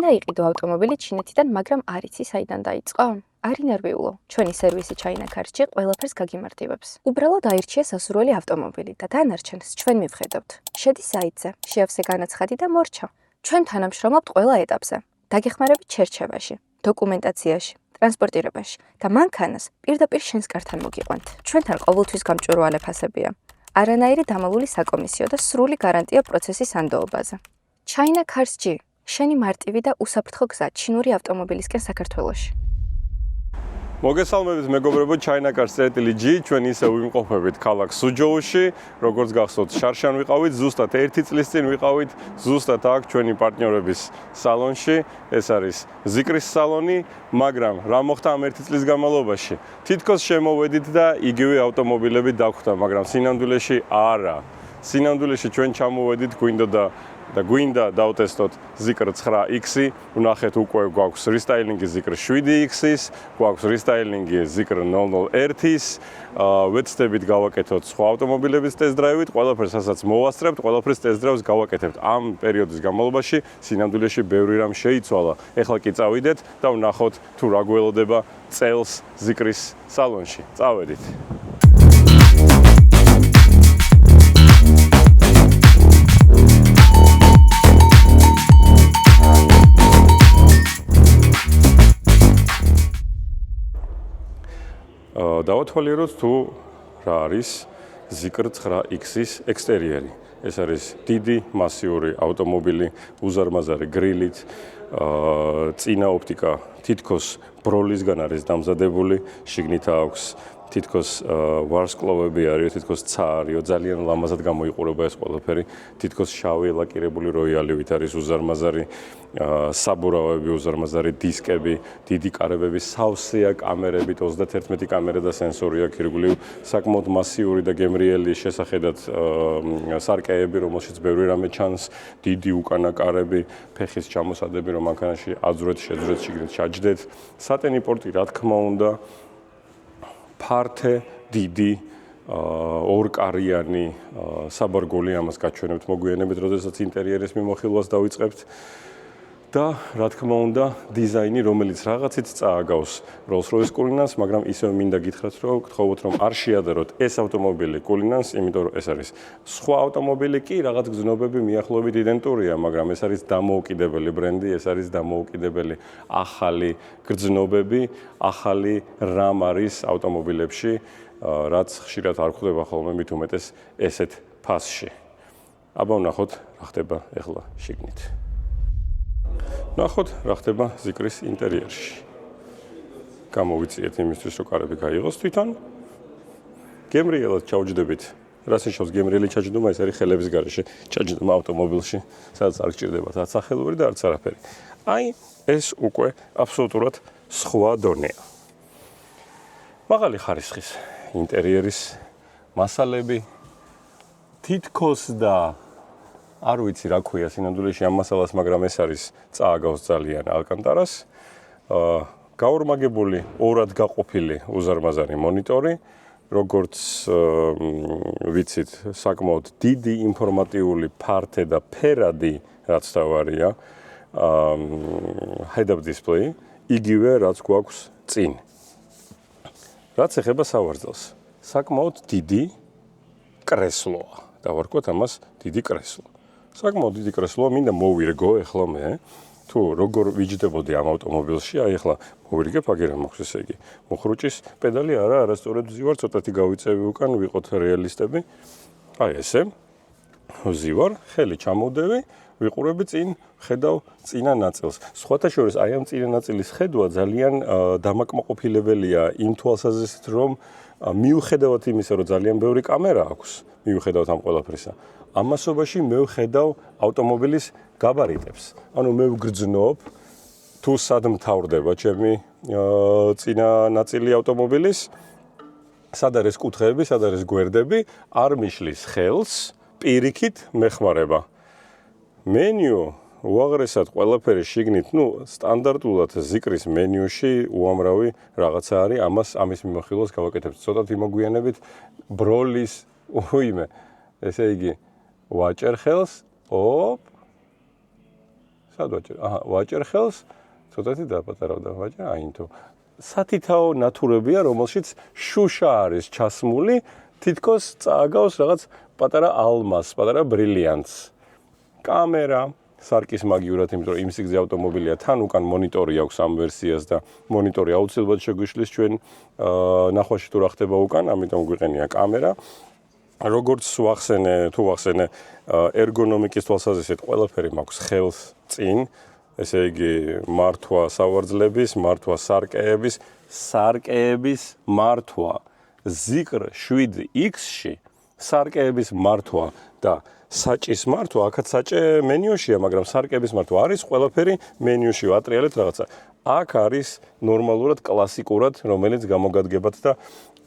მინდა იყიდო ავტომობილი ჩინეთიდან, მაგრამ არ იცი საიდან დაიწყო? არ ინერვიულო, ჩვენი სერვისი China Cars-ში ყველაფერს გაგიმარტივებს. უბრალოდ აირჩიე სასურველი ავტომობილი და დანარჩენს ჩვენ მივხედავთ. შედი საიტზე, შეავსე განაცხადი და მორჩა. ჩვენ თანამშრომლობთ ყველა ეტაპზე. დაგეხმარებით შერჩევაში, დოკუმენტაციაში, ტრანსპორტირებაში და მანქანას პირდაპირ შენს კართან მოგიყვანთ. ჩვენთან ყოველთვის გამჭვირვალე ფასებია. არანაირი დამალული საკომისიო და სრული გარანტია პროცესის ანდოობაზე. China Cars-ში შენი მარტივი და უსაფრთხო გზა ჩინური ავტომობილისკენ საქართველოში. მოგესალმებით მეგობრებო, China Cars-G, ჩვენ ისე ვიმყოფებით ქალაქ სუჯოუში, როგორც გახსოვთ, შარშან ვიყავით, ზუსტად 1 წლის წინ ვიყავით, ზუსტად აქ ჩვენი პარტნიორების სალონში, ეს არის ზიკრის სალონი, მაგრამ რა მოხდა ამ 1 წლის განმავლობაში? თითქოს შემოვედით და იგივე ავტომობილები დაგვხვდა, მაგრამ სინამდვილეში არა. სინამდვილეში ჩვენ ჩამოვედით, გვინდა დავტესტოთ ზიკრ 9X-ი, ვნახეთ უკვე გვაქვს რესტაილინგი ზიკრ 7X-ის, გვაქვს რესტაილინგი ზიკრ 001-ის, ვეცდებით გავაკეთოთ სხვა ავტომობილების ტესტ-დრაივით, ყველაფერს ასაც მოვასწრებთ, ყველაფერს ტესტ-დრაივს გავაკეთებთ. ამ პერიოდის განმავლობაში სინამდვილეში ბევრი რამ შეიცვალა. ეხლა კი წავიდეთ და ვნახოთ თუ რა გველოდება წელს ზიკრის სალონში. წავედით. დავათვალიეროთ თუ რა არის ზიკრ 9X-ის ექსტერიერი. ეს არის დიდი მასიური ავტომობილი, უზარმაზარი გრილით, წინა ოპტიკა თითქოს ბროლისგან არის დამზადებული, შიგნით აქვს თითქოს ვარსკვლავები არის, თითქოს ცა არისო, ძალიან ლამაზად გამოიყურება ეს ყველაფერი, თითქოს შავი ლაკირებული როიალივით არის უზარმაზარი, საბურავები, უზარმაზარი დისკები, დიდი კარებები, სავსეა კამერებით, 31 კამერა და სენსორი აქვს ირგვლივ, საკმაოდ მასიური და გემრიელი შესახედად სარკეები, რომელშიც ბევრი რამე ჩანს, დიდი უკანა კარები, ფეხის ჩამოსადები, რომ მანქანაში აძვრეთ, შეძვრეთ, შიგნით ჩაჯდეთ, სატენი პორტი, რა თქმა უნდა, ფართე, დიდი, ორკარიანი საბარგული, ამას გაჩვენებთ მოგვიანებით, როდესაც ინტერიერის მიმოხილვას დავიწყებთ. და რა თქმა უნდა, დიზაინი, რომელიც რაღაცით წააგავს Rolls-Royce კულინანს, მაგრამ ისევ მინდა გითხრათ, რომ არ შეადაროთ ეს ავტომობილი კულინანს, იმიტომ რომ ეს არის სხვა ავტომობილი კი რაღაც გზნობები მიახლოებით იდენტურია, მაგრამ ეს არის დამოუკიდებელი ბრენდი, ეს არის დამოუკიდებელი ახალი გრძნობები, ახალი რამ არის ავტომობილებში, რაც ხშირად არ გვხვდება ხოლმე მით უმეტეს ესეთ ფასში. აბა ვნახოთ, რა ხდება ახლა შიგნით. ნახოთ, რა ხდება ზიკრის ინტერიერში. გამოვიწიეთ იმისთვის, რომ კარები გაიღოს თვითონ. გემრიელად ჩავჯდებით. რას ნიშნავს გემრიელი ჩაჯდომა? ეს არის ხელების გარეშე ჩაჯდომა ავტომობილში, სადაც არ გჭირდებათ არც სახელური და არც არაფერი. აი, ეს უკვე აბსოლუტურად სხვა დონეა. მაღალი ხარისხის ინტერიერის მასალები თითქოს და არ ვიცი რა ქვია სინამდვილეში ამ მასალას, მაგრამ ეს არის წააგავს ძალიან ალკანტარას. გაორმაგებული, ორად გაყოფილი უზარმაზარი მონიტორი, როგორც ვიცით, საკმაოდ დიდი ინფორმატიული, ფართე და ფერადი, რაც თავარია, head-up display, იგივე რაც გვაქვს წინ. რაც ეხება სავარძელს, საკმაოდ დიდი კრესლოა. დავარქვათ ამას დიდი კრესლო. საკმაოდ დიდი კრესლოა, მინდა მოვირგო ეხლა მე, თუ როგორ ვიჯდებოდი ამ ავტომობილში, აი ეხლა მოვირგებ, აგერ მაქვს ესე იგი. მუხრუჭის პედალი არა, არასწორად ვზივარ, ცოტათი გავიწევი უკან, ვიყოთ რეალისტები. აი ესე. ვზივარ, ხელი ჩამოვდევი, ვიყურები წინ, ხედავ წინა ნაწილს. სხვათა შორის აი ამ წინა ნაწილის ხედვა ძალიან დამაკმაყოფილებელია იმ თვალსაზრისით, რომ მიუხედავად იმისა, რომ ძალიან ბევრი კამერა აქვს, მიუხედავად ამ ყველაფრისა, ამასობაში მე ვხედავ ავტომობილის გაბარიტებს. ანუ მე ვგრძნობ თუ სად მთავრდება ჩემი წინა ნაწილი ავტომობილის, სად არის კუთხეები, სად არის გვერდები, არ მიშლის ხელს, პირიქით მეხმარება. მენიუ უაღრესად ყველაფერი შიგნით, სტანდარტულად ზიკრის მენიუში უამრავი რაღაცა არის, ამის მიმოხილვას გავაკეთებთ. ცოტათი მოგვიანებით ბროლის უიმე, ესე იგი ვაჭერ ხელს, სად ვაჭერ? ვაჭერ ხელს, ცოტათი დაპატარავდა ვაჭერ, აინთო. სათითაო ნათურებია, რომელშიც შუშა არის ჩასმული, თითქოს წააგავს რაღაც პატარა ალმას, პატარა ბრილიანტს. კამერა, სარკის მაგიურად, იმიტომ რომ იმ სიგრძე ავტომობილია, თან უკან მონიტორი აქვს ამ ვერსიას და მონიტორი აუცილებლად შეგვიშლის ჩვენ ნახვაში თუ რა ხდება უკან, ამიტომ გვიყენია კამერა. როგორც ვახსენე, თუ ვახსენე, ერგონომიკის თვალსაზრისით ყველაფერი მაქვს ხელს წინ, ესე იგი მართვა სავარძლების, მართვა სარკეების მართვა ზიკრ 7X-ში, სარკეების მართვა და საჭის მართვა, აქაც საჭე მენიუშია, მაგრამ სარკეების მართვა არის ყველაფერი მენიუში ვატრიალეთ რაღაცა. აქ არის ნორმალურად კლასიკურად, რომელიც გამოგადგებათ და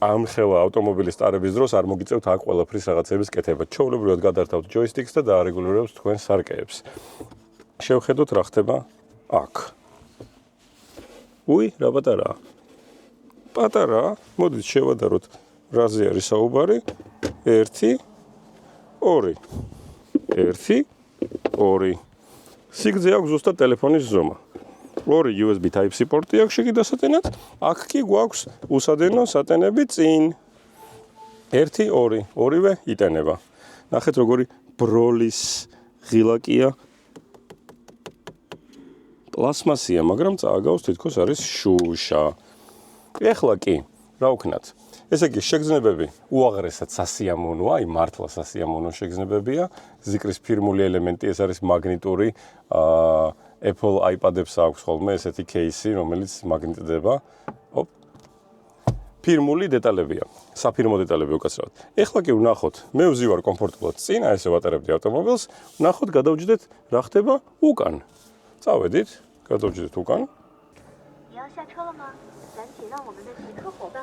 ამ ხელა ავტომობილის ტარების დროს არ მოგიწევთ აქ ყველაფრის რაღაცების კეთება. ჩვეულებრივად გადართავთ ჯოისტიკს და დაარეგულირებთ თქვენ სარკეებს. შევხედოთ რა ხდება აქ. რა პატარაა? პატარაა, მოდით შევადაროთ რაზე არის საუბარი. 1 2 1 2 სიგრძე აქვს ზუსტად ტელეფონის ზომა. 2 USB Type-C პორტი აქვს შეგიდასატენად, აქ კი გვაქვს უსადენო სატენები წინ. 1 2 ორივე იტენება. ნახეთ როგორი ბროლის ღილაკია. პლასმასია, მაგრამ წააგავს თითქოს არის შუშა. ეხლა კი, რა ვქნათ? ესე იგი, შეგრძნებები უაღრესად სასიამოვნოა, მართლა სასიამოვნო შეგრძნებებია. ზიკრის ფირმული ელემენტი, ეს არის მაგნიტური, Apple iPad-ებს აქვს ხოლმე ესეთი кейსი, რომელიც მაგნიტდება. ფირმული დეტალებია, საფირმო დეტალები უკაცრავად. ეხლა კი ვნახოთ, მე ვზივარ კომფორტულად წინ, ესე ვატარებდი ავტომობილს, ვნახოთ, გადავჯდეთ რა ხდება უკან. წავედით, გადავჯდეთ უკან.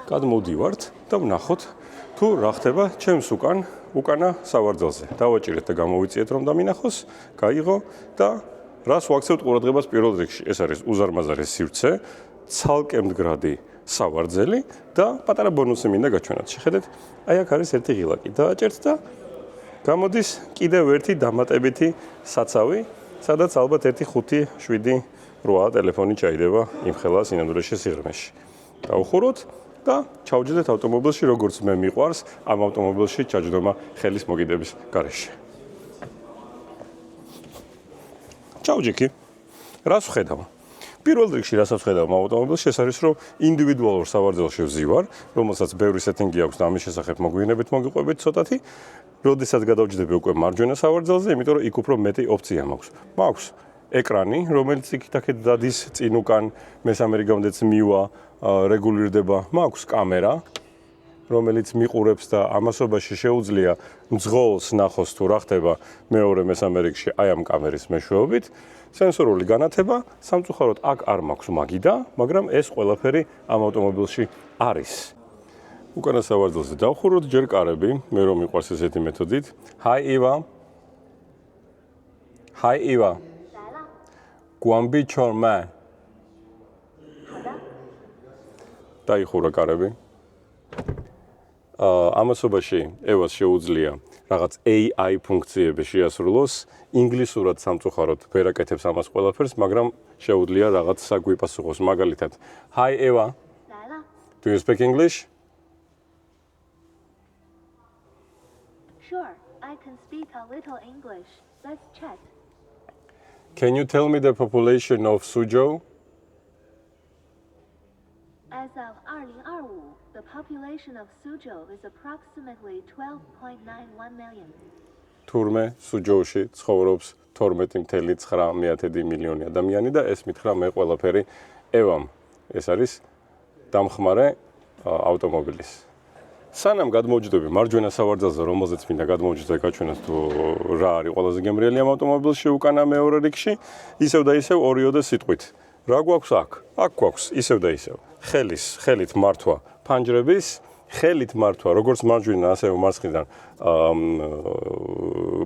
გადმოვდივართ და ვნახოთ, თუ რა ხდება ჩემს უკანა სავარძელზე. დავაჭირეთ და გამოვიწიეთ რომ დამინახოს, გაიღო და რას ვაქცევთ ყურადღებას პირველ რიგში. ეს არის უზარმაზარი სივრცე, ცალკე მდგრადი სავარძელი და პატარა ბონუსი მინდა გაჩვენოთ. შეხედეთ, აი აქ არის ერთი ღილაკი. დააჭერთ და გამოდის კიდევ ერთი დამატებითი საცავი, სადაც ალბათ 1 5 7 8 ტელეფონი ჩაიდება იმ ხელა სინამდვილეში სიღრმეში. დავუხუროთ და ჩავჯდეთ ავტომობილში, როგორც მე მიყვარს ამ ავტომობილში ჩაჯდომა ხელის მოკიდების გარეშე. ჩავჯიქი. რას ვხედავ? პირველ რიგში რასაც ვხედავ ამ ავტომობილში, ეს არის რომ ინდივიდუალურ სავარძელში ვზივარ, რომელსაც ბევრი სეტინგი აქვს და ამის შესახებ მოგვიანებით მოგიყვებით ცოტათი. როდესაც გადავჯდები უკვე მარჯვენა სავარძელზე, იმიტომ რომ იქ უფრო მეტი ოფცია მაქვს. მაქვს ეკრანი, რომელიც იქით-აქეთ დადის წინ უკან, მესამე რიგამდეც მივა, რეგულირდება. მაქვს კამერა, რომელიც მიყურებს და ამასობაში შეუძლია მძღოლს ნახოს თუ რა ხდება მეორე მესამე რიგში აი ამ კამერის მეშვეობით. სენსორული განათება, სამწუხაროდ აქ არ მაქვს მაგიდა, მაგრამ ეს ყველაფერი ამ ავტომობილში არის. უკანა სავარძელზე დავხუროთ ჯერ კარები, მე რომ მიყვარს ესეთი მეთოდით. Hi Eva. Hi Eva. გვამბი ჩორმა. დაიხურა კარები. ამასობაში ევას შეუძლია რაღაც AI ფუნქციები შეასრულოს, ინგლისურად სამწუხაროდ ვერ აკეთებს ამას ყველაფერს, მაგრამ შეუძლია რაღაც საგვიპასუხოს, მაგალითად. Hi Eva. Do you speak English? Sure, I can speak a little English. Let's chat. Can you tell me the population of Suzhou? As of 2025, the population of Suzhou is approximately 12.91 million. თურმე სუჯოუში ცხოვრობს 12.9 მილიონი ადამიანი და ეს მითხრა მე ყველაფერი ევამ. ეს არის დამხმარე ავტომობილის. სანამ გადმოვჯდები მარჯვენა სავარძელზე, რომელზეც მინდა გადმოვჯდე გაჩვენოთ თუ რა არის ყველაზე გემრიელი ამ ავტომობილში უკანა მეორე რიგში, ისევ და ისევ ორიოდე სიტყვით. რა გვაქვს აქ? აქ გვაქვს ისევ და ისევ. ხელით მართვა ფანჯრების, ხელით მართვა როგორც მარჯვენა, ასევე მარცხნიდან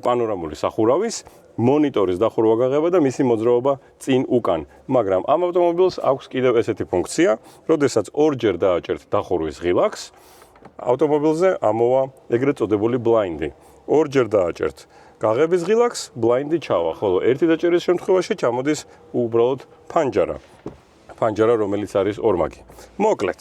პანორამული სახურავის, მონიტორის დახურვა გაღება და მისი მოძრაობა წინ უკან. მაგრამ ამ ავტომობილს აქვს კიდევ ესეთი ფუნქცია, როდესაც ორჯერ დააჭერთ დახურვის ღილაკს, ავტომობილზე ამოვა ეგრეთ წოდებული ბლაინდი. ორჯერ დააჭერთ, გაღების ღილაკს ბლაინდი ჩავა, ხოლო ერთი დაჭერის შემთხვევაში ჩამოდის უბრალოდ ფანჯარა, რომელიც არის ორმაგი. მოკლედ,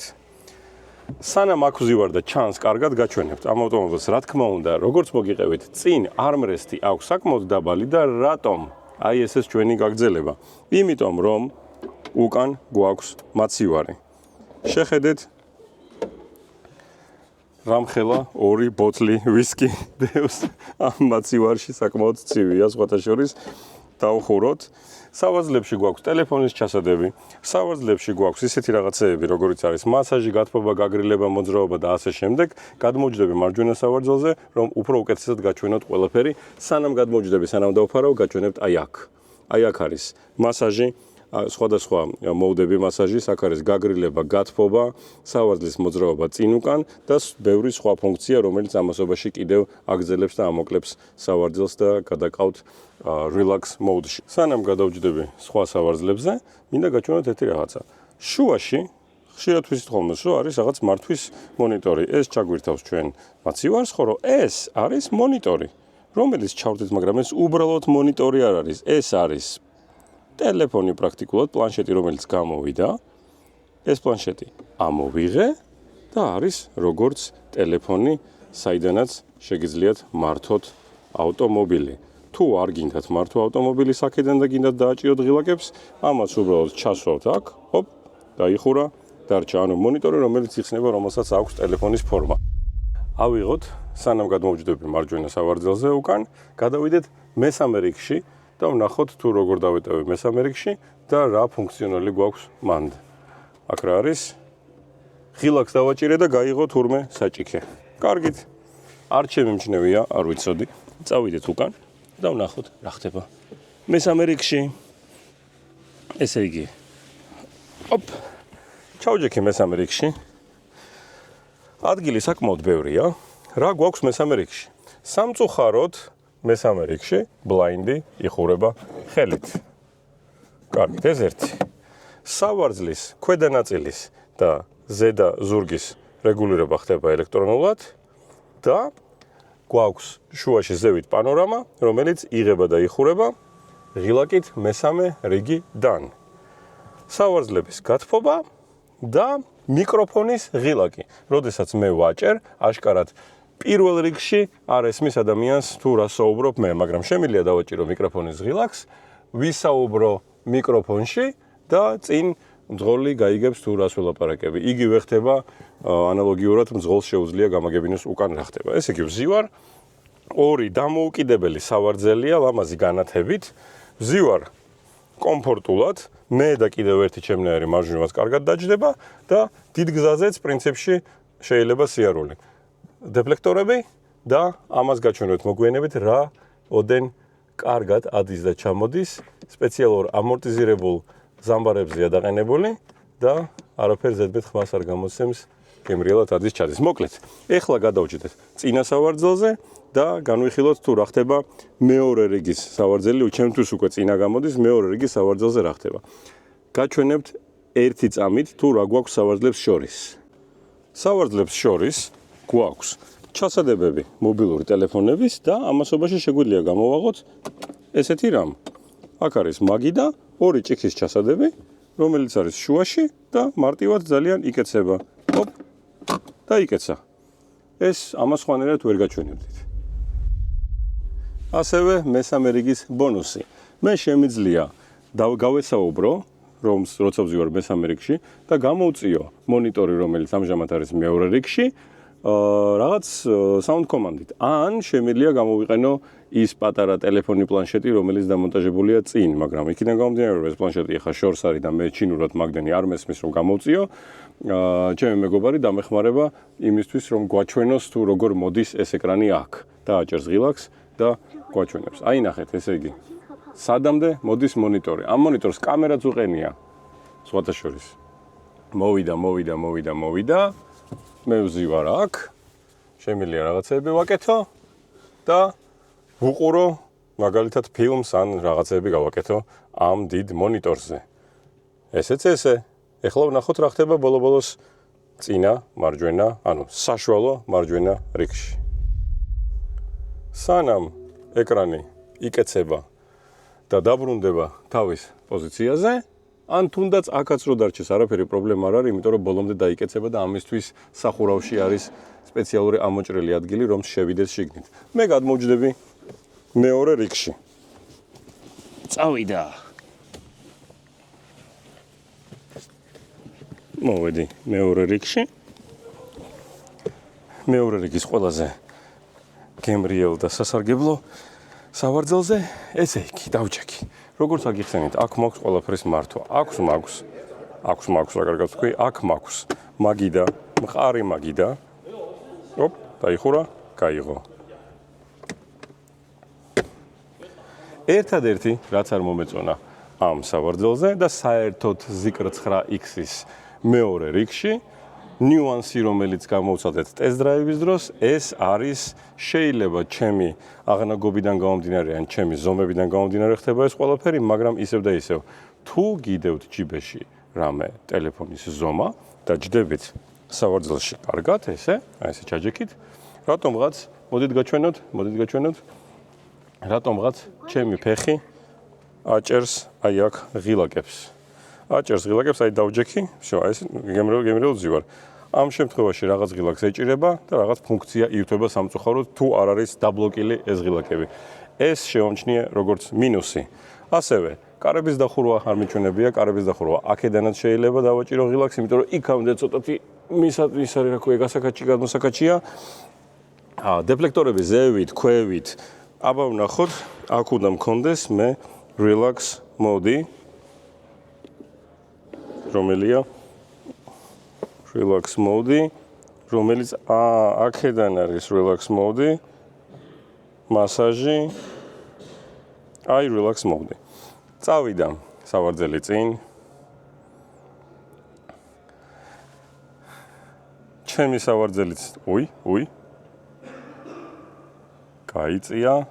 სანამ აქ ვზივარ და ჩანს კარგად გაჩვენებთ ამ ავტომობილს, რა თქმა უნდა, როგორც მოგიყევით, წინ armrest-ი აქვს საკმაოდ დაბალი და რატომ? აი ესეც ჩვენი გაგრძელება. იმიტომ რომ უკან გვაქვს მაცივარი. შეხედეთ რამხელა 2 ბოთლი ვისკი დევს ამ მაცივარში საკმაოდ ცივია, სხვათა შორის დავხუროთ. სავარძლებში გვაქვს ტელეფონის ჩასადები, სავარძლებში გვაქვს ისეთი რაღაცეები, როგორიც არის მასაჟი, გათბობა, გაგრილება, მოძრაობა და ასე შემდეგ. გადმოვჯდები მარჯვენა სავარძელზე, რომ უფრო უკეთესად გაჩვენოთ ყველაფერი. სანამ გადმოვჯდები, სანამ დავფარავ, გაჩვენებთ აი აქ. აი აქ არის მასაჟი, სხვადასხვა მოვდები მასაჟის, აქ არის გაგრილება, გათბობა, სავარძლის მოძრაობა წინ უკან და ბევრი სხვა ფუნქცია, რომელიც ამასობაში კიდევ აგრძელებს და ამოკლებს სავარძელს და გადაკავთ relax mode-ში. სანამ გადავჯდები სხვა სავარძლებზე, მინდა გაჩვენოთ ერთი რაღაცა. შუაში ხშირად ვისით ხოლმე, რომ არის რაღაც მართვის მონიტორი. ეს ჩაგვირთავს ჩვენ მაცივარს, ხოლო ეს არის მონიტორი, რომელიც ჩავდეთ, მაგრამ ეს უბრალოდ მონიტორი არ არის. ეს არის ტელეფონი პრაქტიკულად, პლანშეტი, რომელიც გამოვიდა. ეს პლანშეტი ამოვიღე და არის როგორც ტელეფონი, საიდანაც შეგიძლიათ მართოთ ავტომობილი. თუ არ გინდათ მართო ავტომობილის აქედან და გინდათ დააჭიროთ ღილაკებს, ამას უბრალოდ ჩასვავთ აქ, ჰოპ, დაიხურა, დარჩა, ანუ მონიტორი, რომელიც იხსნება, რომელსაც აქვს ტელეფონის ფორმა. ავიღოთ, სანამ გადმოვჯდები მარჯვენა სავარძელზე უკან, გადავიდეთ მესამე რიგში და ვნახოთ თუ როგორ დავეტევი მესამე რიგში და რა ფუნქციონალი გვაქვს მანდ. აქ რა არის? ღილაკს დავაჭირე და გაიღო თურმე საჭიქე. კარგით. არ შემიმჩნევია, არ ვიცოდი. წავიდეთ უკან. და ვნახოთ რა ხდება მესამე რიგში. ესე იგი ოპ ჩავჯექი მესამე რიგში. ადგილი საკმაოდ ბევრია. რა გვაქვს მესამე რიგში? სამწუხაროდ მესამე რიგში ბლაინდი იხურება ხელით. კარგით, ეს ერთი. სავარძლის ქვედა ნაწილის და ზედა ზურგის რეგულირება ხდება ელექტრონულად და გვაქვს შუაში ზევით პანორამა, რომელიც იღება და იხურება ღილაკით მესამე რიგიდან. სავარძლების გათბობა და მიკროფონის ღილაკი. როდესაც მე ვაჭერ, აშკარად პირველ რიგში არ ესმის ადამიანს თუ რა საუბრობ მე, მაგრამ შემიძლია დავაჭირო მიკროფონის ღილაკს, ვისაუბრო მიკროფონში და წინ მძღოლი გაიგებს თუ რას ველაპარაკები. იგივე ხდება ანალოგიურად მძღოლს შეუძლია გამაგებინოს უკან რა ხდება. ესე იგი ვზივარ, 2 დამოუკიდებელი სავარძელია ლამაზი განათებით, ვზივარ კომფორტულად, მე და კიდევ ერთი ჩემნაირი მარჯვნივაც კარგად დაჯდება და დიდ გზაზეც პრინციპში შეიძლება სიარული. დეფლექტორები და ამას გაჩვენოთ მოგვიანებით რა ოდენ კარგად ადის და ჩამოდის, სპეციალურ ამორტიზირებულ ზამბარებზეა დაყენებული და არაფერ ზედმეტ ხმას არ გამოსცემს გემრიელად ადის ჩადის. მოკლედ, ეხლა გადავჭიდეთ წინა სავარძელზე და განვიხილოთ თუ რა ხდება მეორე რიგის სავარძელი, ჩემთვის უკვე წინა გამოდის, მეორე რიგის სავარძელზე რა ხდება. გაჩვენებთ ერთი წამით თუ რა გვაქვს სავარძლებს შორის. სავარძლებს შორის გვაქვს ჩასადებები მობილური ტელეფონების და ამასობაში შეგვიძლია გამოვაღოთ ესეთი რამ. აქ არის მაგი და 2 ჭიქის ჩასადები, რომელიც არის შუაში და მარტივად ძალიან იკეცება. ჰოპ და იკეცა. ეს ამას ხვანერად ვერ გაჩვენებდით. ასევე მესამე რიგის ბონუსი. მე შემიძლია გავესაუბრო, რომ როცა ვზივარ მესამე რიგში და გამოვწიო მონიტორი, რომელიც ამჟამად არის მეორე რიგში, რაღაც sound command-ით. ან შემიძლია გამოვიყენო ის პატარა ტელეფონი პლანშეტი, რომელიც დამონტაჟებულია წინ, მაგრამ იქიდან გამომდინარე, რომ ეს პლანშეტი ახლა შორს არის და მე ჩინურად მაგდენი არ მესმის რომ გამოვწიო, ჩემი მეგობარი დამეხმარება იმისთვის, რომ გვაჩვენოს თუ როგორ მოდის ეს ეკრანი აქ. დააჭერს ღილაკს და გვაჩვენებს. აი ნახეთ, ესე იგი. სადამდე მოდის მონიტორი. ამ მონიტორს კამერაც უყენია. სხვათა შორის. მოვიდა. მე ვზივარ აქ. შემიძლია რაღაცეები ვაკეთო და ვუყურო მაგალითად ფილმს ან რაღაცეები გავაკეთო ამ დიდ მონიტორზე. ესეც ესე. ეხლა ვნახოთ რა ხდება ბოლო-ბოლოს წინა მარჯვენა, ანუ საშუალო მარჯვენა რიგში. სანამ ეკრანი იკეცება და დაბრუნდება თავის პოზიციაზე, ან თუნდაც აქაც რო დარჩეს, არაფერი პრობლემა არ არის, იმიტომ რომ ბოლომდე დაიკეცება და ამისთვის სახურავში არის სპეციალური ამოჭრილი ადგილი, რომ შევიდეს შიგნით. მე გადმოვჯდები მეორე რიგში. წავიდა. მოვედი მეორე რიგში. მეორე რიგის ყველაზე გემრიელ და სასარგებლო სავარძელზე ესე იგი დავჭექი. როგორც აგიხსენეთ, აქ მაქვს ყველაფრის მართვა. აქვს რა კარგად თქვი, აქ მაქვს მაგიდა, მყარი მაგიდა. ოპ, დაიხურა, გაიღო. ერთადერთი, რაც არ მომეწონა ამ სავარძელზე და საერთოდ ზიკრ 9X-ის მეორე რიგში, ნიუანსი, რომელიც გამოვცადეთ ტესტ-დრაივის დროს, ეს არის შეიძლება ჩემი აღნაგობიდან გამომდინარე ან ჩემი ზომებიდან გამომდინარე ხდება ეს ყველაფერი, მაგრამ ისევ და ისევ თუ გიდევთ ჯიბეში რამე ტელეფონის ზომა და ჯდებით სავარძელში კარგად ესე ჩაჯექით, რატომღაც მოდით გაჩვენოთ, რატომღაც ჩემი ფეხი აჭერს აი აქ ღილაკებს. აი დავჯექი, всё, აი ეს გემრიელ ძივარ. ამ შემთხვევაში რაღაც ღილაკს ეჭირება და რაღაც ფუნქცია ირთვება სამწუხაროდ, თუ არ არის დაბლოკილი ეს ღილაკები. ეს შეომჩნია როგორც მინუსი. ასევე კარების დახურვა არ მიჩვენებია, კარების დახურვა აქედანაც შეიძლება დავაჭირო ღილაკს, იმიტომ რომ იქამდე ცოტათი ის არის რა ქვია, გადმოსაკაჩია. დეფლექტორები ზევით, ქვევით, აბა ვნახოთ, აქ უნდა მქონდეს მე relax mode, რომელია relax mode, რომელიც აქედან არის relax mode, მასაჟი, აი relax mode. წავიდა სავარძელი წინ. ჩემი სავარძელიც, უი. გაიწია.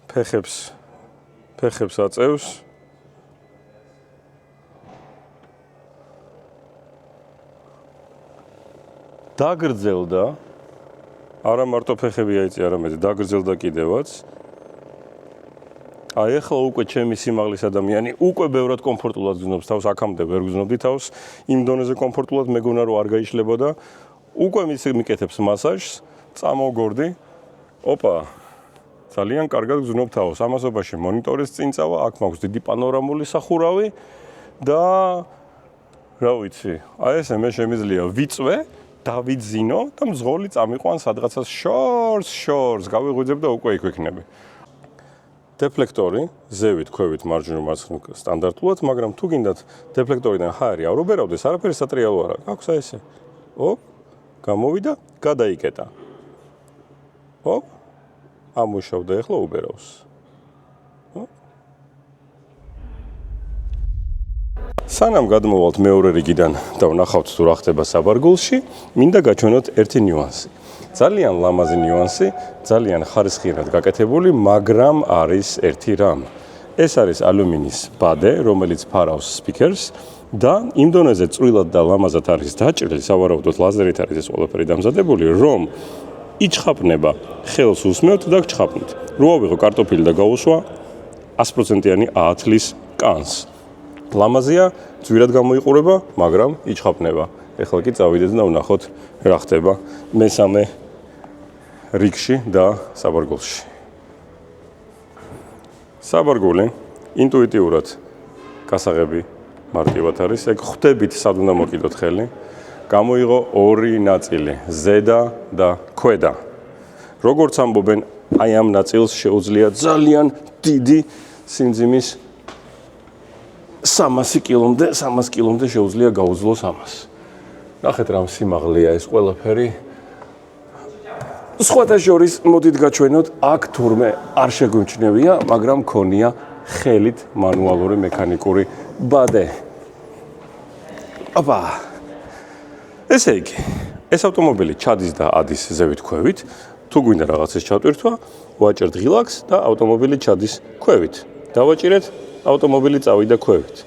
ფეხებს აწევს. დაგრძელდა, არა მარტო ფეხები აიწია, არამედ დაგრძელდა კიდევაც. აი ახლა უკვე ჩემი სიმაღლის ადამიანი უკვე ბევრად კომფორტულად გრძნობს თავს, აქამდე ვერ გრძნობდი თავს, იმ დონეზე კომფორტულად მეგონა რომ არ გაიშლებოდა. უკვე მიკეთებს მასაჟს, წამოვგორდი. ოპა, ძალიან კარგად გრძნობ თავს. ამასობაში მონიტორის წინ წავა, აქ მაქვს დიდი პანორამული სახურავი და რა ვიცი, აი ესე მე შემიძლია ვიწვე, დავიძინო და მძღოლი წამიყვან სადღაცას შორს გავიღვიძებ და უკვე იქ ვიქნები. დეფლექტორი, ზევით, ქვევით, მარჯვნივ, მარცხნივ სტანდარტულად, მაგრამ თუ გინდათ დეფლექტორიდან ჰაერი არ უბერავდეს, არაფერი სატრიალო არა. აქვს აი ესე. ოპ, გამოვიდა, გადაიკეტა. ოპ, ამუშავდა, ახლა უბერავს. სანამ გადმოვალთ მეორე რიგიდან და ვნახავთ თუ რა ხდება საბარგულში, მინდა გაჩვენოთ ერთი ნიუანსი. ძალიან ლამაზი ნიუანსი, ძალიან ხარისხიანად გაკეთებული, მაგრამ არის ერთი რამ. ეს არის ალუმინის ბადე, რომელიც ფარავს სპიკერს და იმ დონეზე წვრილად და ლამაზად არის დაჭრილი, სავარაუდოდ ლაზერით არის ეს ყველაფერი დამზადებული, რომ იჩხაპნება, ხელს უსმევთ და გჩხაპნით. რო ავიღო კარტოფილი და გაუსვა 100%-იანი აათლის კანს. ლამაზია, ძვირად გამოიყურება, მაგრამ იჩხაპნება. ეხლა კი წავიდეთ და ვნახოთ რა ხდება მესამე რიგში და საბარგულში. საბარგული ინტუიტიურად გასაღები მარტივად არის. ეგ ხვდებით სად უნდა მოკიდოთ ხელი. გამოიღო ორი ნაწილი, ზედა და ქვედა. როგორც ამბობენ, აი ამ ნაწილს შეუძლია ძალიან დიდი სიმძიმის 300 კილომდე შეუძლია გაუძლოს ამას. ნახეთ რა სიმაღლეა ეს ყველაფერი. სხვათა შორის მოდით გაჩვენოთ, აქ თურმე არ შეგვიმჩნევია, მაგრამ მქონია ხელით მანუალური მექანიკური ბადე. აბა. ესე იგი, ეს ავტომობილი ჩადის და ადის ზევით ქვევით. თუ გვინდა რაღაცის ჩატვირთვა, ვაჭერთ ღილაკს და ავტომობილი ჩადის ქვევით. დავაჭირეთ, ავტომობილი წავიდა ქვევით.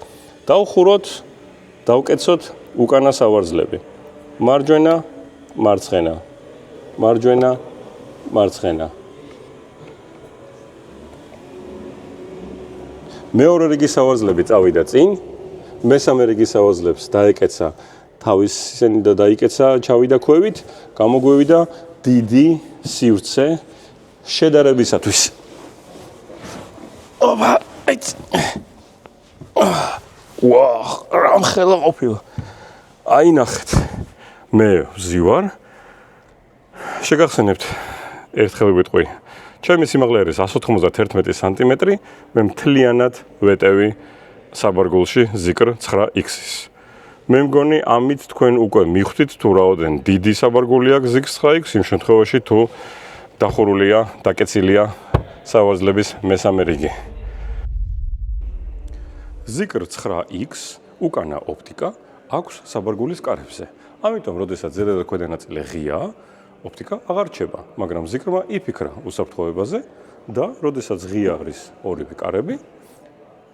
დავხუროთ, დავკეცოთ უკანა სავარძლები. მარჯვენა, მარცხენა. მარჯვენა, მარცხენა. მეორე რიგის სავარძლები წავიდა წინ, მესამე რიგის სავარძლებს დაეკეცა თავის ისენი და დაიკეცა ჩავიდა ქვევით, გამოგვივიდა დიდი სივრცე შედარებისათვის. ოპა, აიც. ვაჰ, რამხელა ყოფილა. აი ნახეთ. მე ვზივარ. შეგახსენებთ ერთხელ ვიტყვი. ჩემი სიმაღლე არის 191 სანტიმეტრი, მე მთლიანად ვეტევი საბარგულში ზიკრ 9X-ის. მე მგონი ამით თქვენ უკვე მიხვდით თუ რაოდენ დიდი საბარგული აქვს ზიკრ 9X, იმ შემთხვევაში თუ დახურულია, დაკეცილია სავარძლების მესამე რიგი. ზიკრ 9X უკანა ოპტიკა აქვს საბარგულის კარებზე. ამიტომ, როდესაც ზედა და ქვედა ნაწილი ღიაა, ოპტიკა აღარ რჩება, მაგრამ ზიკრმა იფიქრა უსაფრთხოებაზე და როდესაც ღია არის ორივე კარები,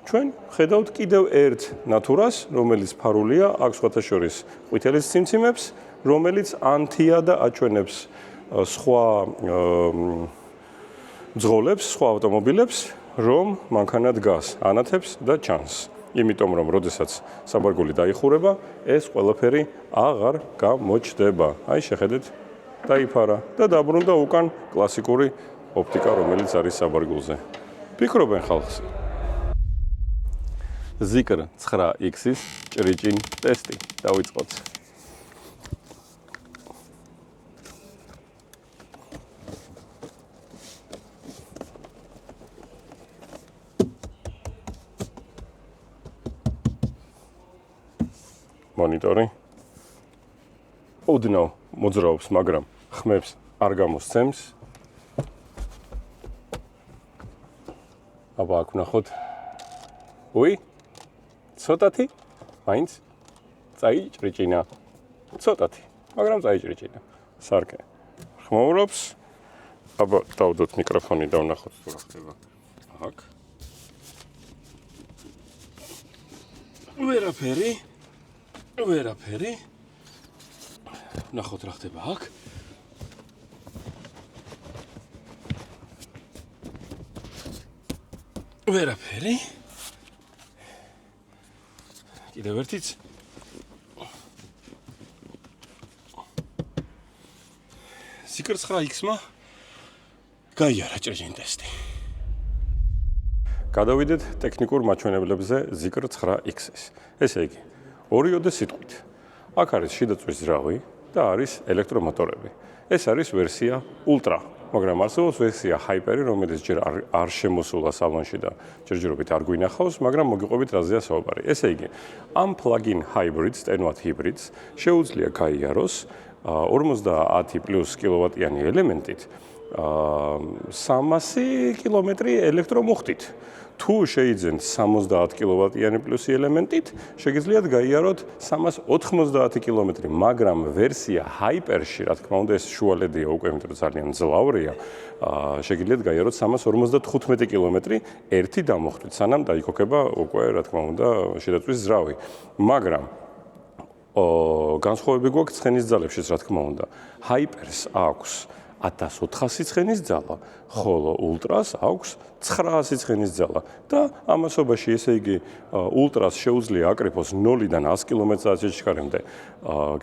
ჩვენ ხედავთ კიდევ ერთ ნათურას, რომელიც ფარულია, აქვს სხვათაშორის ყვითელის ციმციმებს, რომელიც ანთია და აჩვენებს სხვა ძღოლებს, სხვა ავტომობილებს, რომ მანქანა დგას, ანათებს და ჩანს. იმიტომ რომ როდესაც საბარგული დაიხურება, ეს ყველაფერი აღარ გამოჩნდება. აი შეხედეთ, დაიფარა და დაბრუნდა უკან კლასიკური ოპტიკა, რომელიც არის საბარგულზე. ფიქრობენ ხალხს. ზიკრ 9X-ის ჭრიჭინ ტესტი. დავიწყოთ. მონიტორი. ოდნავ მოძრაობს, მაგრამ ხმებს არ გამოსცემს. აბა აქ ვნახოთ. უი? ცოტათი? მაინც წაიჭრიჭინა. ცოტათი, მაგრამ წაიჭრიჭინა. სარკე. ხმაურობს. აბა დავდოთ მიკროფონი და ვნახოთ თუ რა ხდება. აქ. ვერაფერი. ნახოთ რა ხდება აქ. ვერაფერი. კიდევ ერთიც. ზიკრ 9X-მა გაიარა ჭრიჭინ ტესტი. გადავიდეთ ტექნიკურ მაჩვენებლებზე ზიკრ 9X-ის. ესე იგი, ორიოდე სიტყვით. აქ არის შიდაწვის ძრავი და არის ელექტრომოტორები. ეს არის ვერსია Ultra, მაგრამ არსებობს ვერსია Hyper, რომელიც ჯერ არ შემოსულა სალონში და ჯერჯერობით არ გვინახავს, მაგრამ მოგიყვებით რაზეა საუბარი. ესე იგი, ამ plug-in hybrids, ტენვათ hybrids შეუძლია გაიაროს 50 პლუს კილოვატიანი ელემენტით 300 კილომეტრი ელექტრომუხტით. თუ შეიძენთ 70 კილოვატიანი პლუსი ელემენტით, შეგიძლიათ გაიაროთ 390 კილომეტრი, მაგრამ ვერსია Hyper-ში, რა თქმა უნდა, ეს შუალედია უკვე, იმიტომ რომ ძალიან ძლავრია, შეგიძლიათ გაიაროთ 355 კილომეტრი ერთი დამოხტვით, სანამ დაიქოქება უკვე, რა თქმა უნდა, შიდაწვის ძრავი. მაგრამ განსხვავებები გვაქვს ცხენის ძალებშიც, რა თქმა უნდა. Hyper-ს აქვს 1400 ცხენის ძალა, ხოლო Ultra-ს აქვს 900 ცხენის ძალა და ამასობაში, ესე იგი, Ultra-ს შეუძლია აკრიფოს 0-დან 100 კმ/სთ ჩქარემდე.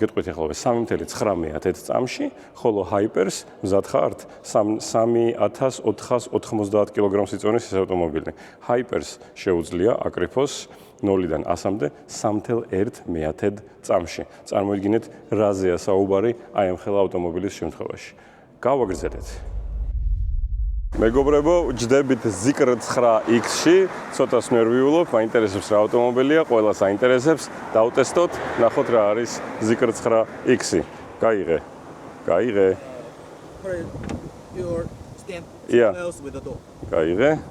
გეტყვით ახლა 3.9 წამში, ხოლო Hyper-ს მზად ხართ 3490 კგ სიწონის ეს ავტომობილი. Hyper-ს შეუძლია აკრიფოს 0-დან 100-მდე 3.1 წამში. წარმოიდგინეთ, რაზეა საუბარი აი ამ ხელა ავტომობილის შემთხვევაში. გავაგრძელეთ. მეგობრებო, ჯდებით ზიკრ 9X-ში, ცოტას ნერვიულობ, მაინტერესებს რა ავტომობილია, ყველას აინტერესებს, დავტესტოთ, ნახოთ რა არის ზიკრ 9X-ი. გაიღე. Your stamp Yeah. smells with the door. გაიღე.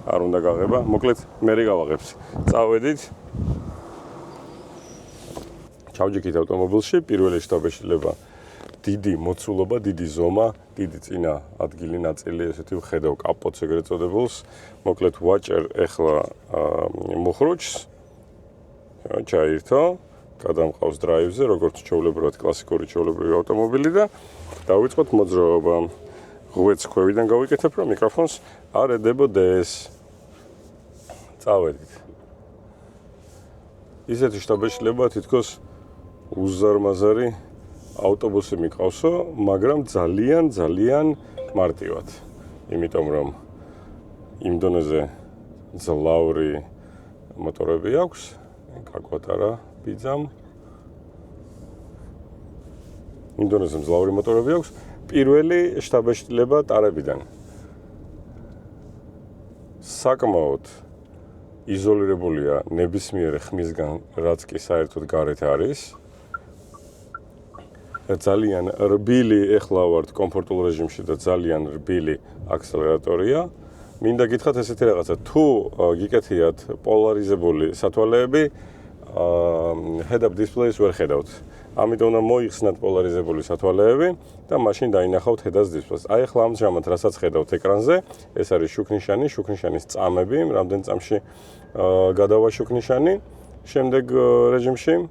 არ უნდა გაღება, მოკლედ მე გავაღებს. წავედით. ჩავჯიქით ავტომობილში, პირველი შთაბეჭდილება დიდი მოცულობა, დიდი ზომა, დიდი წინა ადგილი ნაწილი, ესეთი ვხედავ კაპოტს ეგრეთ წოდებულს. მოკლედ ვაჭერ ახლა მუხრუჩს. ჩაირთო, გადამყავს დრაივზე, როგორც ჩვეულებრივად კლასიკური ჩვეულებრივი ავტომობილი და დავიწყოთ მოძრაობა. ღვეც ქვევიდან გავიკეთებ, რომ მიკროფონს არ ედებოდეს. წავედით. ისეთი შთაბეჭდილება თითქოს უზარმაზარი ავტობუსი მიყავსო, მაგრამ ძალიან მარტივად. იმიტომ რომ იმ დონეზე ძლავრი მოტორები აქვს, გაგვატარა ბიძამ. იმ დონეზე ძლავრი მოტორები აქვს, პირველი შთაბეჭდილება ტარებიდან. საკმაოდ იზოლირებულია ნებისმიერი ხმისგან, რაც კი საერთოდ გარეთ არის. ძალიან რბილი ეხლა ვართ კომფორტულ რეჟიმში და ძალიან რბილი აქსელერატორია. მინდა გითხრათ ესეთი რაღაცა, თუ გიკეთიათ პოლარიზებული სათვალეები, head-up display-ს ვერ ხედავთ. ამიტომ უნდა მოიხსნათ პოლარიზებული სათვალეები და მაშინ დაინახავთ head-up display-ს. აი ახლა ამჟამად რასაც ხედავთ ეკრანზე, ეს არის შუქნიშანი, შუქნიშანის წამები, რამდენ წამში გადავა შუქნიშანი, შემდეგ რეჟიმში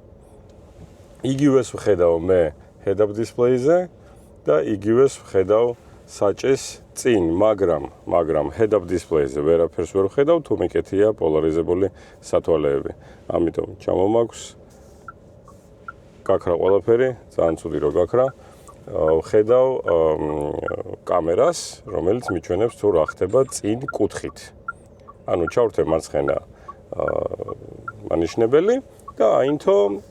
იგივეს ვხედავ მე head-up display-ზე და იგივეს ვხედავ საჭეს წინ, მაგრამ head-up display-ზე ვერაფერს ვერ ვხედავ, თუ მიკეთია პოლარიზებული სათვალეები. ამიტომ ჩამომაქვს გაქრა ყველაფერი, ძალიან ცუდი რო გაქრა. ვხედავ კამერას, რომელიც მიჩვენებს თუ რა ხდება წინ კუთხით. ანუ ჩავრთე მარცხენა მანიშნებელი და აინთო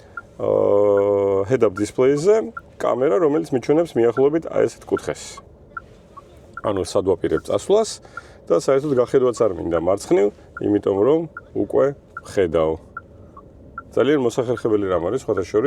head-up display-ზე კამერა, რომელიც მიჩვენებს მიახლოებით აი ესეთ კუთხეს. ანუ სად ვაპირებ წასვლას და საერთოდ გახედვაც არ მინდა მარცხნივ, იმიტომ რომ უკვე ხედავ. ძალიან მოსახერხებელი რამ არის, სხვადასხვა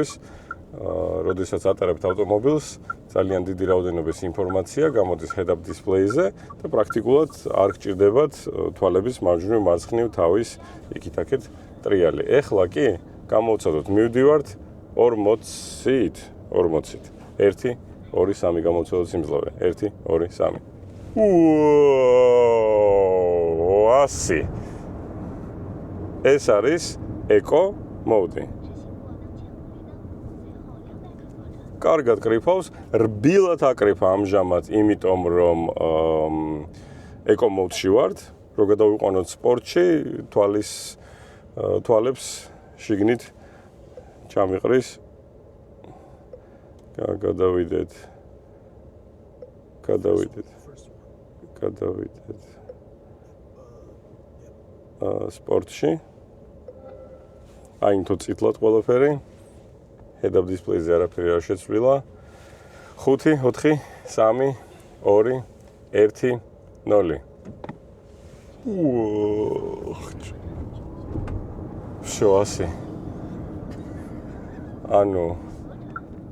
როდესაც ატარებთ ავტომობილს, ძალიან დიდი რაოდენობის ინფორმაცია გამოდის head-up display-ზე და პრაქტიკულად არ გჭირდებათ თვალების მარჯვნივ მარცხნივ თავის იქით-აქეთ ტრიალი. ეხლა კი გამოვცადოთ, მივდივართ 40-ით. 1, 2, 3 გამოვცადოთ სიმძლავრე. 1, 2, 3. 100. ეს არის ეკო მოუდი. კარგად კრიფავს, რბილად აკრიფა ამჟამად, იმიტომ რომ ეკო მოუდში ვართ, რო გადავიყვანოთ სპორტში, თვალებს შიგნით ჩამიყრის. გადავიდეთ. სპორტში. აინთო წითლად ყველაფერი. head-up display-ზე არაფერი არ შეცვლილა. 5, 4, 3, 2, 1, 0. შოასი. ანუ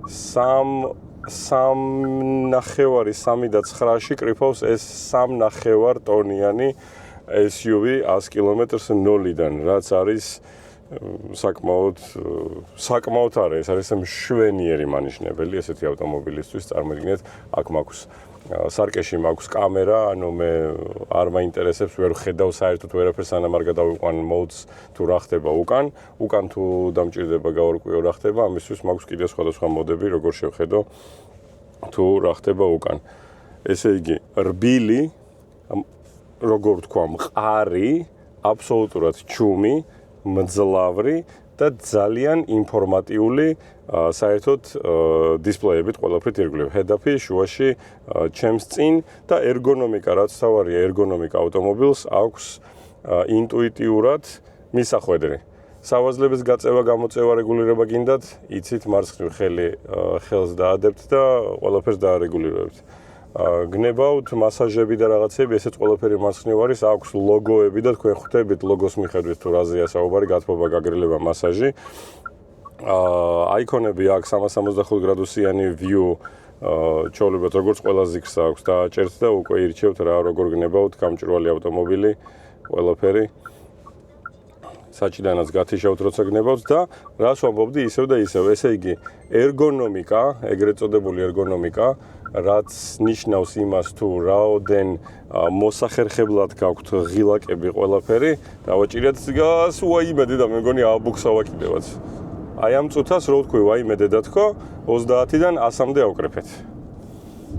3.9-ში კრიფავს ეს 3.9 ტონიანი SUV 100 კილომეტრს 0-დან, რაც არის საკმაოდ არის, ეს არის მშვენიერი მანიშნებელი ესეთი ავტომობილისთვის. წარმოიდგინეთ, აქ მაქვს სარკეში მაქვს კამერა, ანუ მე არ მაინტერესებს, ვერ ვხედავ საერთოდ ვერაფერს, სანამ არ გადავიყვან modes თუ რა ხდება უკან თუ დამჭირდება გავარკვიო რა ხდება, ამისთვის მაქვს კიდე სხვადასხვა მოდები, როგორ შევხედო თუ რა ხდება უკან. ესე იგი, რბილი, როგორ ვთქვა, მყარი, აბსოლუტურად ჩუმი, მძლავრი და ძალიან ინფორმატიული საერთოდ დისპლეებით ყველაფრით ირგვლივ. head-up-ი შუაში ჩემს წინ და ერგონომიკა, რაც თავარია ერგონომიკა ავტომობილს აქვს ინტუიტიურად მისახვედრი. სავაზლების გაწევა, გამოწევა, რეგულირება გინდათ, იცით მარცხნივ ხელს დაადებთ და ყველაფერს დაარეგულირებთ. გნებავთ მასაჟები და რაღაცები, ესეც ყველაფერი მარცხნივ არის, აქვს ლოგოები და თქვენ ხვდებით ლოგოს მიხედვით თუ რაზეა საუბარი, გათბობა, გაგრილება, მასაჟი. აიკონები აქვს 365 გრადუსიანი view, ჩაოლებათ როგორც ყველა ზიგს აქვს და ჭერთ და უკვე ირჩევთ რა როგორ გნებავთ გამჭვირვალე ავტომობილი, ყველაფერი. საჭიდანაც გათიშავთ როცა გნებავთ და რას ვამბობდი ისევ და ისევ. ესე იგი, ერგონომიკა, ეგრეთ წოდებული ერგონომიკა, რაც ნიშნავს იმას თუ რაოდენ მოსახერხებლად გაქვთ ღილაკები ყველაფერი, დავაჭირეთ გას უაიმედე და მე მგონი ააბუქსავა კიდევაც. აი ამ წუთას რო ვთქვი ვაიმედე და თქო 30-დან 100-მდე ავკრიფეთ.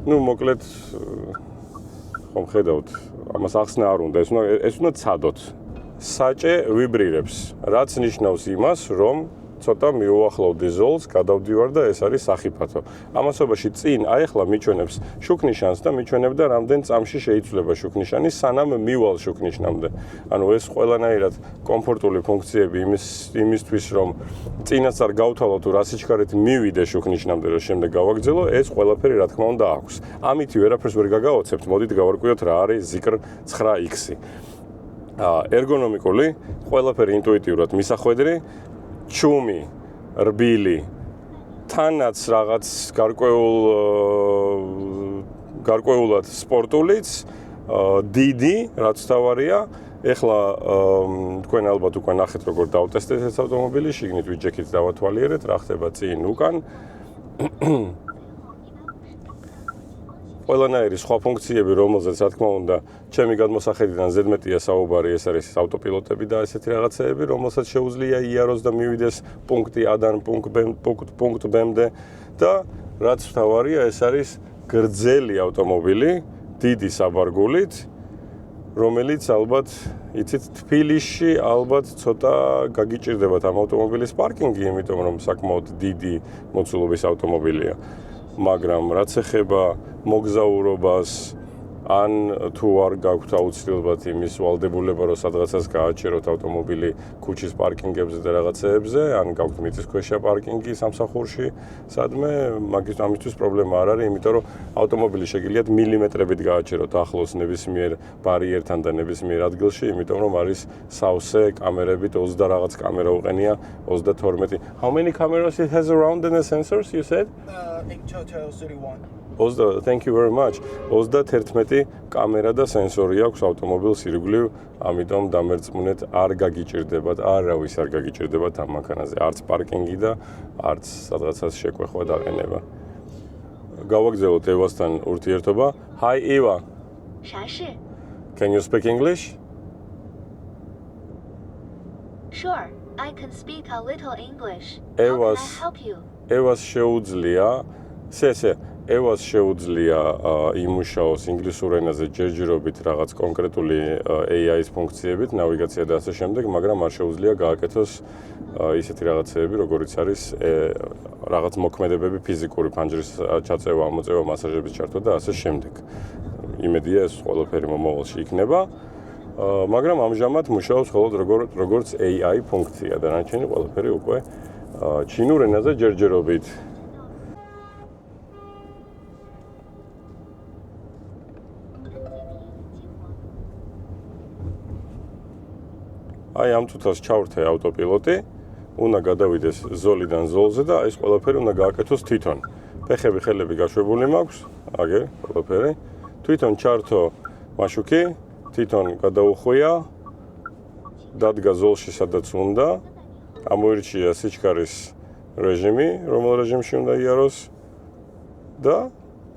ნუ მოკლედ ხომ ხედავთ, ამას ახსნა არ უნდა, ეს უნდა ცადოთ. საჭე ვიბრირებს, რაც ნიშნავს იმას, რომ ცოტა მიუახლოვდი ზოლს, გადავდივარ და ეს არის სახიფათო. ამასობაში წინ აეხლა მიჩვენებს შუქნიშანს და მიჩვენებდა რამდენ წამში შეიცვლება შუქნიშანი, სანამ მივალ შუქნიშნამდე. ანუ ეს ყველანაირად კომფორტული ფუნქციები იმისთვის, რომ წინაც არ გავთვალო თუ რა სიჩქარით მივიდე შუქნიშნამდე, რომ შემდეგ გავაგრძელო, ეს ყველაფერი რა თქმა უნდა აქვს. ამითი ვერაფერს ვერ გაგაოცებთ, მოდით გავარკვიოთ რა არის Zikr 9X. ერგონომიკული, ყველაფერი ინტუიტიურად მისახვედრი, ჩუმი, რბილი, თანაც რაღაც გარკვეულად სპორტულიც, დიდი, რაც თავარია. ეხლა თქვენ ალბათ უკვე ნახეთ როგორ დავტესტეთ ეს ავტომობილი, შიგნით ვიჯექით დავათვალიერეთ, რა ხდება წინ უკან. ყველანაირი სხვა ფუნქციები, რომელზეც რა თქმა უნდა, ჩემი გადმოსახედიდან ზედმეტია საუბარი, ეს არის ავტოპილოტები და ესეთი რაღაცეები, რომელსაც შეუძლია იაროს და მივიდეს პუნქტი A-დან პუნქტ B-მდე და რაც თავარია, ეს არის გრძელი ავტომობილი, დიდი საბარგულით, რომელიც ალბათ, იცით, თბილისში ალბათ ცოტა გაგიჭირდებათ ამ ავტომობილის პარკინგი, იმიტომ რომ საკმაოდ დიდი მოცულობის ავტომობილია. მაგრამ რაც ეხება მოგზაურობას, ან თუ არ გაქვთ აუცილებლად იმის ვალდებულება, რომ სადღაცას გააჩეროთ ავტომობილი ქუჩის პარკინგებზე და რაღაცეებზე, ან გაქვთ მიწისქვეშა პარკინგი სამსახურში, სადმე ამისთვის პრობლემა არ არის, იმიტომ რომ ავტომობილი შეგიძლიათ მილიმეტრებით გააჩეროთ ახლოს ნებისმიერ ბარიერთან და ნებისმიერ ადგილში, იმიტომ რომ არის სავსე კამერებით 20 რაღაც კამერა უყენია 32. How many cameras it has around and the sensors you said? In total 31. Thank you very much. 31 კამერა და სენსორი აქვს ავტომობილს ირგვლივ, ამიტომ დამერწმუნეთ არ გაგიჭირდებათ, არავის არ გაგიჭირდებათ ამ მანქანაზე, არც პარკინგი და არც სადღაცას შეკვეხვა დაყენება. გავაგზავნოთ ევასთან ურთიერთობა. Hi Eva. 啥事 Can you speak English? Sure, I can speak a little English. How can I help you? ევას შეუძლია იმუშაოს ინგლისურ ენაზე ჯერჯერობით რაღაც კონკრეტული AI-ის ფუნქციებით, ნავიგაცია და ასე შემდეგ, მაგრამ არ შეუძლია გააკეთოს ისეთი რაღაცეები, როგორიც არის რაღაც მოქმედებები ფიზიკური ფანჯრის ჩაწევა, ამოწევა, მასაჟების ჩართვა და ასე შემდეგ. იმედია ეს ყველაფერი მომავალში იქნება, მაგრამ ამჟამად მუშაობს მხოლოდ როგორც AI ფუნქცია და დანარჩენი ყველაფერი უკვე ჩინურ ენაზე ჯერჯერობით. აი ამ თუთას ჩავრთე ავტოპილოტი, უნდა გადავიდეს ზოლიდან ზოლზე და ეს ყველაფერი უნდა გააკეთოს თვითონ. ფეხები, ხელები გაშვებული მაქვს, აგერ ყველაფერი. თვითონ ჩართო მაშუქი, თვითონ გადაუხვია, დადგა ზოლში სადაც უნდა, ამოირჩია სიჩქარის რეჟიმი, რომელ რეჟიმში უნდა იაროს და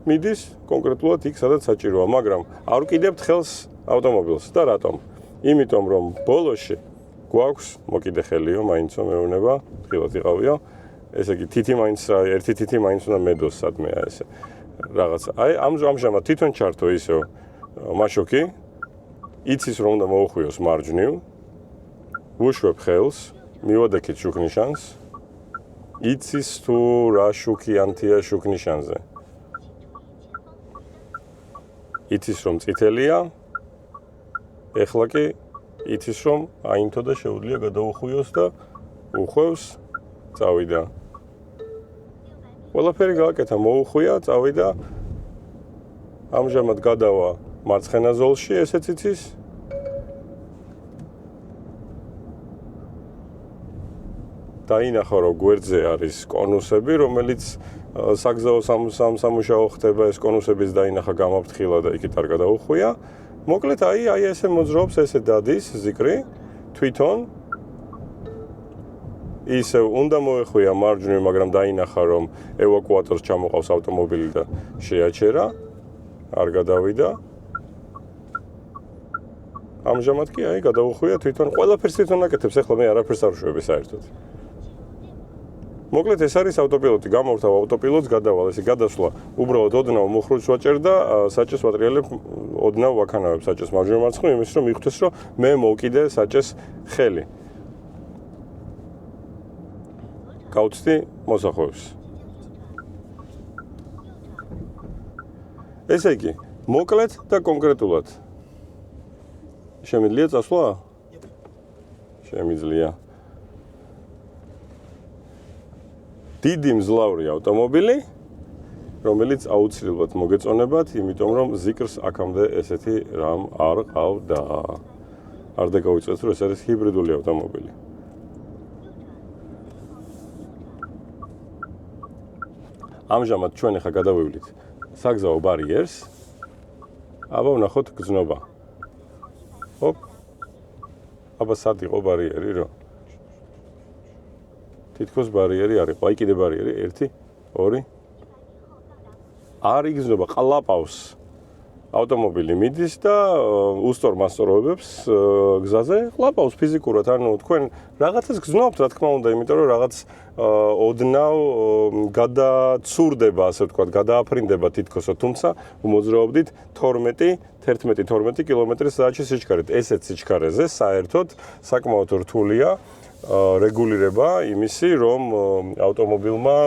მიდის კონკრეტულად იქ, სადაც საჭიროა, მაგრამ არ ვკიდებთ ხელს ავტომობილს და რატომ? იმიტომ რომ ბოლოში გვაქვს მოკიდე ხელიო, მაინცო მეუნება, ხილად იყავიო. ესე იგი თითი მაინც ერთი თითი მაინც უნდა მედოს სადმეა ესე. რაღაცა. აი ამჟამად თვითონ ჩართო ისევ მაშოკი. იცის რომ უნდა მოუხვიოს მარჯვნივ. ვუშვებ ხელს, მივადექით შუქნიშანს. იცის თუ რა შუქიანთია შუქნიშანზე. იცის რომ წითელია. ეხლა კი იცის რომ აინთო და შეუძლია გადაუხვიოს და უხვევს, წავიდა. ყველაფერი გააკეთა, მოუხვია, წავიდა. ამჟამად გადავა მარცხენა ზოლში, ესეც იცის. დაინახა რომ გვერდზე არის კონუსები, რომელიც საგზაო სამუშაო ხდება, ეს კონუსების დაინახა გამაფრთხილა და იქით არ გადაუხვია. მოკლედ აი ესე მოძრაობს, ესე დადის Zikr თვითონ. ისევ უნდა მოეხვია მარჯვნივ, მაგრამ დაინახა რომ ევაკუატორს ჩამოყავს ავტომობილი და შეაჩერა, არ გადავიდა. ამჟამად კი აი გადაუხვია თვითონ, ყველაფერს თვითონ აკეთებს, ეხლა მე არაფერს არ ვშვები საერთოდ. მოკლედ ეს არის ავტოპილოტი, გამოვთავ ავტოპილოტს, გადავალ, ესე გადასვლა. უბრალოდ ოდნავ მუხრუჭს ვაჭერ და საჭეს ვატრიალებ, ოდნავ ვაქანავებ საჭეს მარჯვენა მარცხნივ, იმის რომ მიხვდეს, რომ მე მოვკიდე საჭეს ხელი. გავწდი მოსახვევს. ესე იგი, მოკლედ და კონკრეტულად. შემიძლია წასვლა? შემიძლია. დიდი მძლავრი ავტომობილი, რომელიც აუცილებლად მოგეწონებათ, იმიტომ რომ ზიკრს აქამდე ესეთი რამ არ ყავდა. არ დაგავიწყეთ, რომ ეს არის ჰიბრიდული ავტომობილი. ამჟამად ჩვენ ახლა გადავივლით საგზაო ბარიერს. აბა ვნახოთ გზნობა. ჰოპ. აბა სად იყო ბარიერი, რომ თითქოს ბარიერი არ იყო. აი კიდე ბარიერი 1 2 არ იგზნობა ყლაპავს ავტომობილი მიდის და უსწორ მასწოროებებს გზაზე ყლაპავს ფიზიკურად. ანუ თქვენ რაღაცას გზნობთ, რა თქმა უნდა, იმიტომ რომ რაღაც ოდნავ გადაცურდება, ასე ვთქვათ, გადააფრინდება თითქოსო, თუმცა უმოძრაობდით 11-12 კმ/სთ სიჩქარით. ესეთ სიჩქარეზე საერთოდ საკმაოდ რთულია რეგულირება იმისი, რომ ავტომობილმა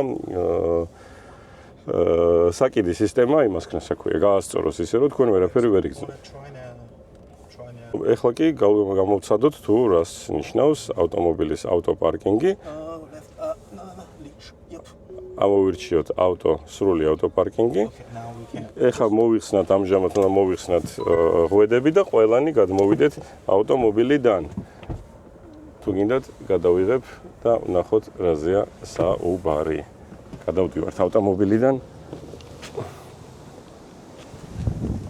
საკიდი სისტემა იმას ქნას აქვია, გაასწოროს ისე, რომ თქვენ ვერაფერი ვერ იგრძნოთ. ეხლა კი გამოვცადოთ თუ რას ნიშნავს ავტომობილის ავტოპარკინგი. ამოვირჩიოთ სრული ავტოპარკინგი. ეხლა მოვიხსნათ, ამჟამად უნდა მოვიხსნათ ღვედები და ყველანი გადმოვიდეთ ავტომობილიდან. თუ გინდათ, გადავიღებ და ვნახოთ რაზეა საუბარი. გადავდივართ ავტომობილიდან.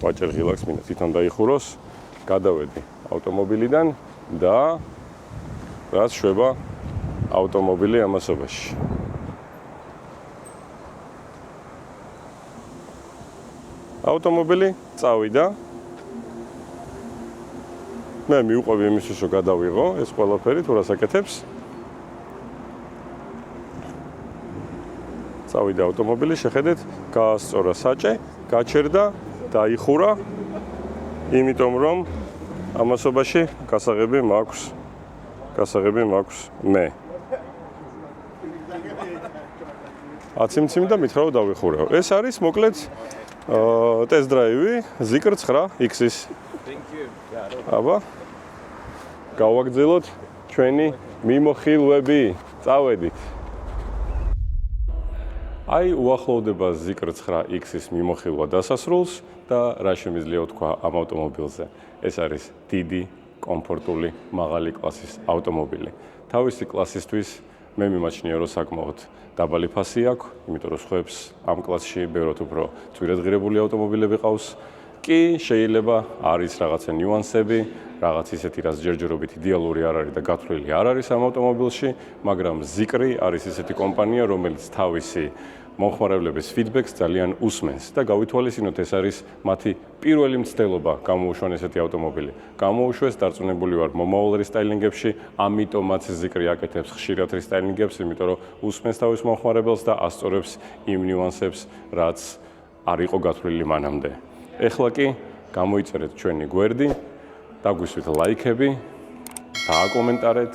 ვაჭერ ღილაკს მინდა თვითონ დაიხუროს. გადავედი ავტომობილიდან და რაც შვება ავტომობილი ამასობაში. ავტომობილი წავიდა. მე მიუყვები იმისთვის, რომ გადავიღო ეს ყველაფერი, თუ რას აკეთებს. წავიდა ავტომობილი, შეხედეთ, გაასწორა საჭე, გაჩერდა, დაიხურა, იმიტომ რომ ამასობაში გასაღები მაქვს მე. აციმციმ და მითხრა რომ დავიხურეო. ეს არის მოკლედ ტესტ დრაივი ზიკრ 9X-ის. აბა გავაგრძელოთ ჩვენი მიმოხილვები. წავედით. აი უახლოვდება ზიკრ 9X-ის მიმოხილვა დასასრულს და რა შემიძლია ვთქვა ამ ავტომობილზე. ეს არის დიდი, კომფორტული, მაღალი კლასის ავტომობილი. თავისი კლასისთვის მე მიმაჩნია, რომ საკმაოდ დაბალი ფასი აქვს, იმიტომ რომ სხვებს ამ კლასში ბევრად უფრო ძვირადღირებული ავტომობილები ყავს. კი, შეიძლება არის რაღაცა ნიუანსები, რაღაც ისეთი, რაც ჯერჯერობით იდეალური არ არის და გათვლილი არ არის ამ ავტომობილში, მაგრამ ზიკრი არის ისეთი კომპანია, რომელიც თავისი მომხმარებლების ფიდბექს ძალიან უსმენს და გავითვალისწინოთ, ეს არის მათი პირველი მცდელობა გამოუშვან ესეთი ავტომობილი. გამოუშვეს, დარწმუნებული ვარ მომავალ რესტაილინგებში, ამიტომაც ზიკრი აკეთებს ხშირად რესტაილინგებს, იმიტომ რომ უსმენს თავის მომხმარებელს და ასწორებს იმ ნიუანსებს, რაც არ იყო გათვლილი მანამდე. ეხლა კი გამოიწერეთ ჩვენი გვერდი, დაგვისვით ლაიქები, დააკომენტარეთ.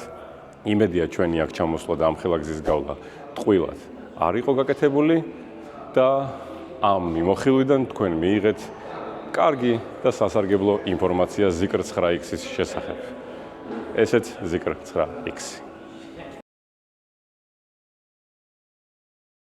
იმედია ჩვენი აქ ჩამოსვლა და ამ ხელაგზის გავლა ტყუილად არ იყო გაკეთებული და ამ მიმოხილვიდან თქვენ მიიღეთ კარგი და სასარგებლო ინფორმაცია ზიკრ 9X-ის შესახებ. ესეც ზიკრ 9X.